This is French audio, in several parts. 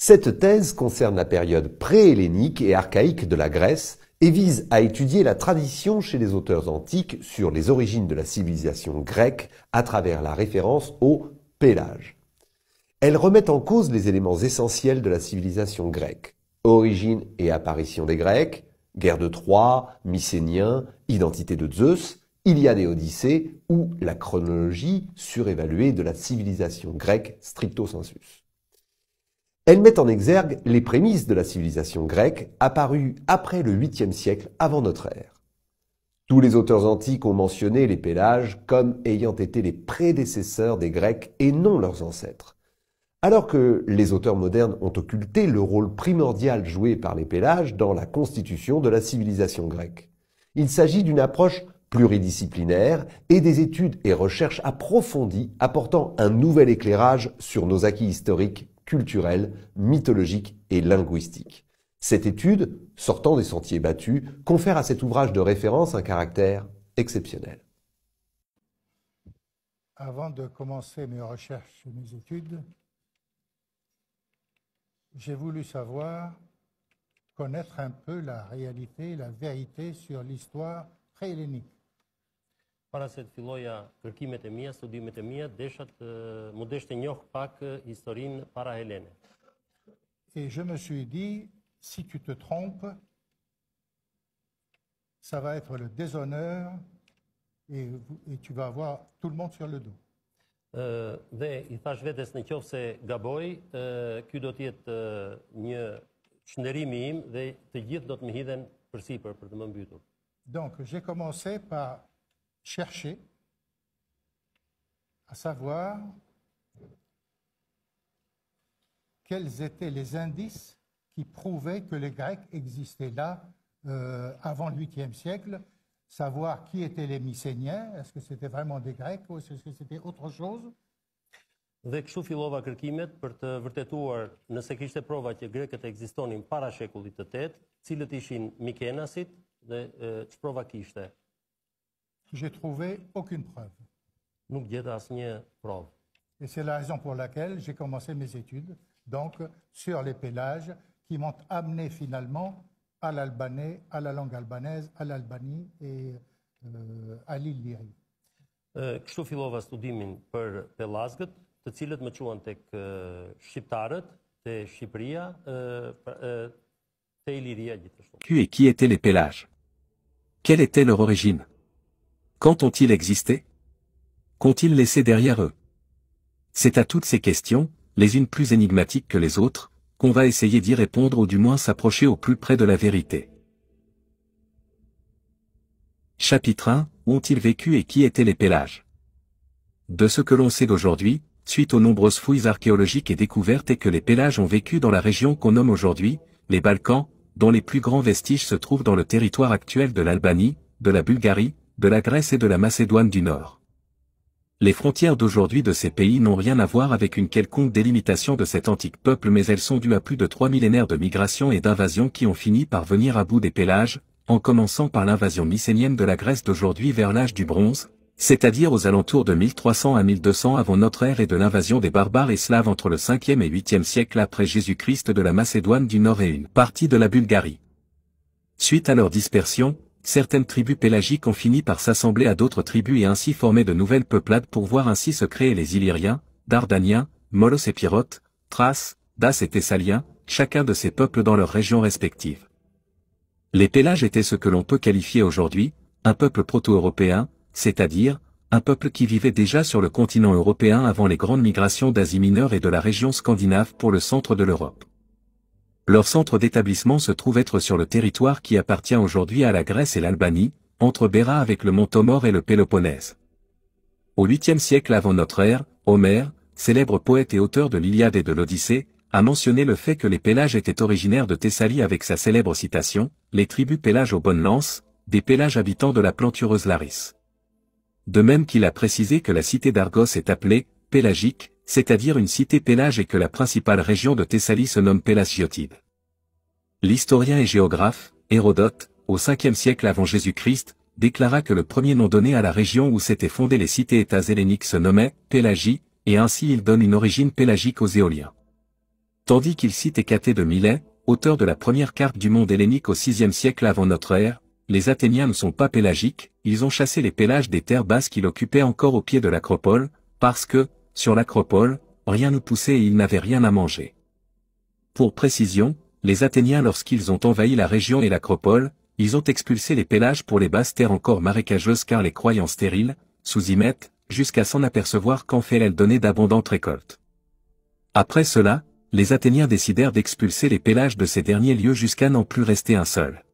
Cette thèse concerne la période pré-hellénique et archaïque de la Grèce et vise à étudier la tradition chez les auteurs antiques sur les origines de la civilisation grecque à travers la référence au Pélage. Elle remet en cause les éléments essentiels de la civilisation grecque: origine et apparition des Grecs, guerre de Troie, Mycéniens, identité de Zeus, Iliade et Odyssée, ou la chronologie surévaluée de la civilisation grecque stricto sensus. Elle met en exergue les prémices de la civilisation grecque apparues après le 8e siècle avant notre ère. Tous les auteurs antiques ont mentionné les Pélages comme ayant été les prédécesseurs des Grecs et non leurs ancêtres. Alors que les auteurs modernes ont occulté le rôle primordial joué par les Pélages dans la constitution de la civilisation grecque. Il s'agit d'une approche pluridisciplinaire et des études et recherches approfondies apportant un nouvel éclairage sur nos acquis historiques, culturels, mythologiques et linguistiques. Cette étude, sortant des sentiers battus, confère à cet ouvrage de référence un caractère exceptionnel. Avant de commencer mes recherches et mes études, j'ai voulu connaître un peu la réalité, la vérité sur l'histoire pré-hellénique. Para se të filloja kërkimet e mia, studimet e mia, mu desh të njoh pak historinë para helene. Et je me suis dit, si tu te trompes, ça va être le déshonneur et tu vas avoir tout le monde sur le dos. Dhe i thash vetes në qoftë se gaboj, ky do të jetë një çndërimi im dhe të gjithë do të më hidhen përsipër për të më mbytur. Donc j'ai commencé par chercher à savoir quels étaient les indices qui prouvaient que les Grecs existaient là avant le 8e siècle, savoir qui étaient les Mycéniens, est-ce que c'était vraiment des Grecs ou est-ce que c'était autre chose? Dhe kështu fillova kërkimet për të vërtetuar nëse kishte prova që grekët ekzistonin para shekullit të 8, cilët ishin Mikenasit dhe ç'prova kishte. J'ai trouvé aucune preuve. Nuk gjeta asnjë provë. Et c'est la raison pour laquelle j'ai commencé mes études, donc sur les Pélages, qui m'ont amené finalement à l'albanais, à la langue albanaise, à l'Albanie et à l'île Liri. Kështu fillova studimin për Pellazgët, të cilët më çuan tek shqiptarët, te Shqipëria, te Iliria gjithashtu. Et qui étaient les Pélages? Quelle était leur origine? Quand ont-ils existé? Qu'ont-ils laissé derrière eux? C'est à toutes ces questions, les unes plus énigmatiques que les autres, qu'on va essayer d'y répondre ou du moins s'approcher au plus près de la vérité. Chapitre 1. Où ont-ils vécu et qui étaient les Pélages? De ce que l'on sait d'aujourd'hui, suite aux nombreuses fouilles archéologiques et découvertes, est que les Pélages ont vécu dans la région qu'on nomme aujourd'hui les Balkans, dont les plus grands vestiges se trouvent dans le territoire actuel de l'Albanie, de la Bulgarie, de la Grèce et de la Macédoine du Nord. Les frontières d'aujourd'hui de ces pays n'ont rien à voir avec une quelconque délimitation de cet antique peuple, mais elles sont dues à plus de 3 millénaires de migration et d'invasion qui ont fini par venir à bout des Pélages, en commençant par l'invasion mycénienne de la Grèce d'aujourd'hui vers l'âge du bronze, c'est-à-dire aux alentours de 1300 à 1200 avant notre ère, et de l'invasion des barbares et slaves entre le 5e et 8e siècle après Jésus-Christ de la Macédoine du Nord et une partie de la Bulgarie. Suite à leur dispersion, certaines tribus pélagiques ont fini par s'assembler à d'autres tribus et ainsi former de nouvelles peuplades pour voir ainsi se créer les Illyriens, Dardaniens, Molos et Pyrotes, Thraces, Daces et Thessaliens, chacun de ces peuples dans leurs régions respectives. Les Pélages étaient ce que l'on peut qualifier aujourd'hui, un peuple proto-européen, c'est-à-dire, un peuple qui vivait déjà sur le continent européen avant les grandes migrations d'Asie mineure et de la région scandinave pour le centre de l'Europe. Leur centre d'établissement se trouve être sur le territoire qui appartient aujourd'hui à la Grèce et l'Albanie, entre Béra avec le mont Tomor et le Péloponnèse. Au 8e siècle avant notre ère, Homère, célèbre poète et auteur de l'Iliade et de l'Odyssée, a mentionné le fait que les Pélages étaient originaires de Thessalie avec sa célèbre citation « Les tribus Pélages aux bonnes lances, des Pélages habitants de la plantureuse Larisse ». De même qu'il a précisé que la cité d'Argos est appelée « pélagique », c'est-à-dire une cité Pélage, et que la principale région de Thessalie se nomme Pélasgiotide. L'historien et géographe, Hérodote, au 5e siècle avant Jésus-Christ, déclara que le premier nom donné à la région où s'étaient fondées les cités-États helléniques se nommait Pélagie, et ainsi il donne une origine pélagique aux Éoliens. tandis qu'il cite Hécatée de Milet, auteur de la première carte du monde hellénique au VIe siècle avant notre ère. Les Athéniens ne sont pas pélagiques, ils ont chassé les pélages des terres basses qu'ils occupaient encore au pied de l'acropole, parce que, sur l'acropole, rien ne poussait et ils n'avaient rien à manger. Pour précision, les Athéniens lorsqu'ils ont envahi la région et l'acropole, ils ont expulsé les pélages pour les basses terres encore marécageuses car les croyant stériles, sous y mettent, jusqu'à s'en apercevoir qu'en fait elles donnaient d'abondantes récoltes. Après cela, les Athéniens décidèrent d'expulser les pélages de ces derniers lieux jusqu'à n'en plus rester un seul.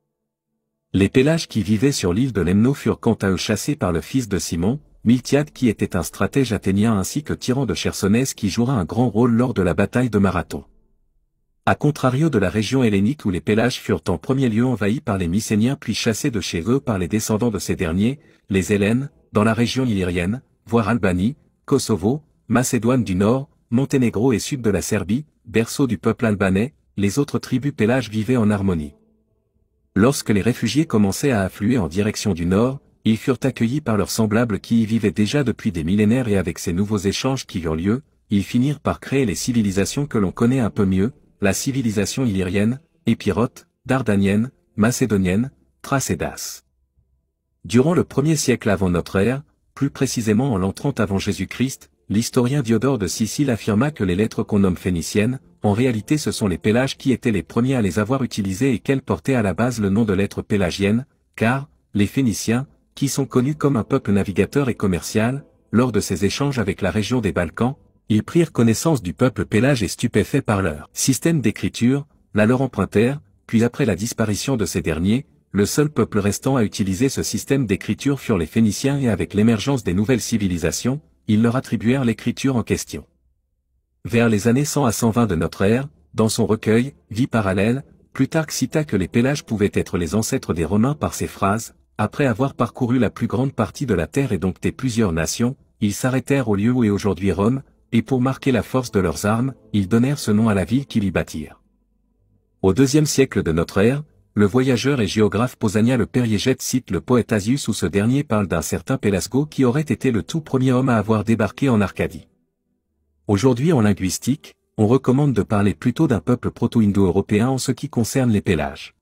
Les pélages qui vivaient sur l'île de Lemno furent quant à eux chassés par le fils de Simon, Miltiade qui était un stratège athénien ainsi que Tyran de Chersonèse qui jouera un grand rôle lors de la bataille de Marathon. A contrario de la région hellénique où les pélages furent en premier lieu envahis par les Mycéniens puis chassés de chez eux par les descendants de ces derniers, les Hellènes, dans la région illyrienne, voire Albanie, Kosovo, Macédoine du Nord, Monténégro et sud de la Serbie, berceau du peuple albanais, les autres tribus pélages vivaient en harmonie. Lorsque les réfugiés commençaient à affluer en direction du nord, ils furent accueillis par leurs semblables qui y vivaient déjà depuis des millénaires et avec ces nouveaux échanges qui eurent lieu, ils finirent par créer les civilisations que l'on connaît un peu mieux, la civilisation illyrienne, épirote, dardanienne, macédonienne, thrace et dace. Durant le 1er siècle avant notre ère, plus précisément en l'an 30 avant Jésus-Christ, l'historien Diodore de Sicile affirma que les lettres qu'on nomme phéniciennes, en réalité ce sont les pélages qui étaient les premiers à les avoir utilisées et qu'elles portaient à la base le nom de lettres pélagiennes, car, les Phéniciens, qui sont connus comme un peuple navigateur et commercial, lors de ces échanges avec la région des Balkans, ils prirent connaissance du peuple pélage et stupéfaits par leur système d'écriture, la leur empruntèrent, puis après la disparition de ces derniers, le seul peuple restant à utiliser ce système d'écriture furent les Phéniciens et avec l'émergence des nouvelles civilisations, ils leur attribuèrent l'écriture en question. Vers les années 100 à 120 de notre ère, dans son recueil « Vie parallèle », Plutarque cita que les pélages pouvaient être les ancêtres des Romains par ces phrases « Après avoir parcouru la plus grande partie de la terre et dompté plusieurs nations, ils s'arrêtèrent au lieu où est aujourd'hui Rome, et pour marquer la force de leurs armes, ils donnèrent ce nom à la ville qu'ils y bâtirent. » Au IIe siècle de notre ère, le voyageur et géographe Pausania le Périégète cite le poète Asius où ce dernier parle d'un certain Pélasgo qui aurait été le tout premier homme à avoir débarqué en Arcadie. Aujourd'hui en linguistique, on recommande de parler plutôt d'un peuple proto-indo-européen en ce qui concerne les pélages.